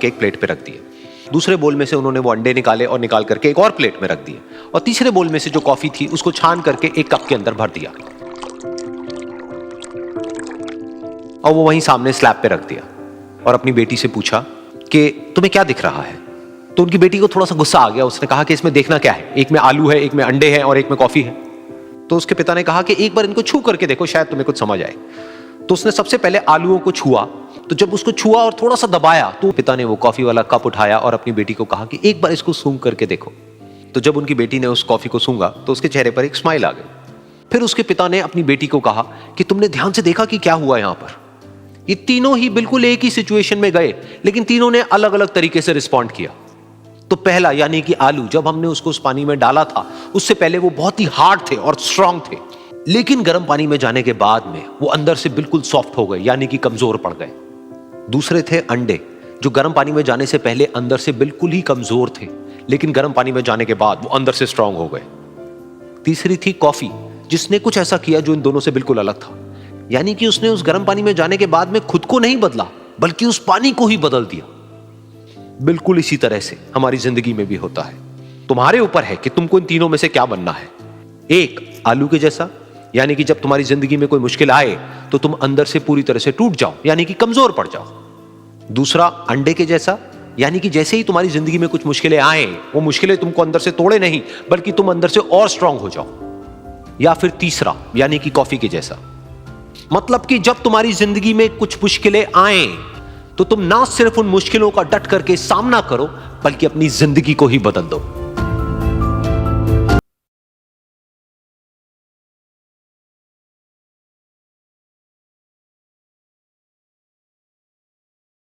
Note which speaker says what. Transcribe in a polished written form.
Speaker 1: एक प्लेट पे रख दिए। दूसरे बोल में से उन्होंने वो अंडे निकाले और निकाल करके एक और प्लेट में रख दिए, और तीसरे बोल में से जो कॉफी थी उसको छान करके एक कप के अंदर भर दिया और वो वहीं सामने स्लैब पे रख दिया और अपनी बेटी से पूछा कि तुम्हें क्या दिख रहा है। तो उनकी बेटी को थोड़ा सा गुस्सा आ गया। उसने कहा कि इसमें देखना क्या है, एक में आलू है, एक में अंडे हैं और एक में कॉफी है। तो उसके पिता ने कहा कि एक बार इनको छू करके देखो, शायद तुम्हें कुछ समझ आए। तो उसने सबसे पहले आलूओं को छुआ, तो जब उसको छुआ और थोड़ा सा दबाया तो पिता ने वो कॉफी वाला कप उठाया और अपनी बेटी को कहा कि एक बार इसको सूंघ करके देखो। तो जब उनकी बेटी ने उस कॉफी को सूंघा तो उसके चेहरे पर एक स्माइल आ गई। फिर उसके पिता ने अपनी बेटी को कहा कि तुमने ध्यान से देखा कि क्या हुआ यहां पर। ये तीनों ही बिल्कुल एक ही सिचुएशन में गए, लेकिन तीनों ने अलग अलग तरीके से रिस्पॉन्ड किया। तो पहला यानी कि आलू, जब हमने उसको उस पानी में डाला था उससे पहले वो बहुत ही हार्ड थे और स्ट्रांग थे, लेकिन गर्म पानी में जाने के बाद में वो अंदर से बिल्कुल सॉफ्ट हो गए, यानी कि कमजोर पड़ गए। दूसरे थे अंडे, जो गर्म पानी में जाने से पहले अंदर से बिल्कुल ही कमजोर थे, लेकिन गर्म पानी में जाने के बाद वो अंदर से स्ट्रांग हो गए। तीसरी थी कॉफी, जिसने कुछ ऐसा किया जो इन दोनों से बिल्कुल अलग था, यानी कि उसने उस गर्म पानी में जाने के बाद में खुद को नहीं बदला, बल्कि उस पानी को ही बदल दिया। बिल्कुल इसी तरह से हमारी जिंदगी में भी होता है। तुम्हारे ऊपर है कि तुमको इन तीनों में से क्या बनना है। एक, आलू के जैसा, यानी कि जब तुम्हारी जिंदगी में कोई मुश्किल आए तो तुम अंदर से पूरी तरह से टूट जाओ, यानी कि कमजोर पड़ जाओ। दूसरा, अंडे के जैसा, यानी कि जैसे ही तुम्हारी जिंदगी में कुछ मुश्किलें आए, वो मुश्किलें तुमको अंदर से तोड़े नहीं, बल्कि तुम अंदर से और स्ट्रांग हो जाओ। या फिर तीसरा, यानी कि कॉफी के जैसा, मतलब कि जब तुम्हारी जिंदगी में कुछ मुश्किलें आए तो तुम ना सिर्फ उन मुश्किलों का डट करके सामना करो, बल्कि अपनी जिंदगी को ही बदल दो।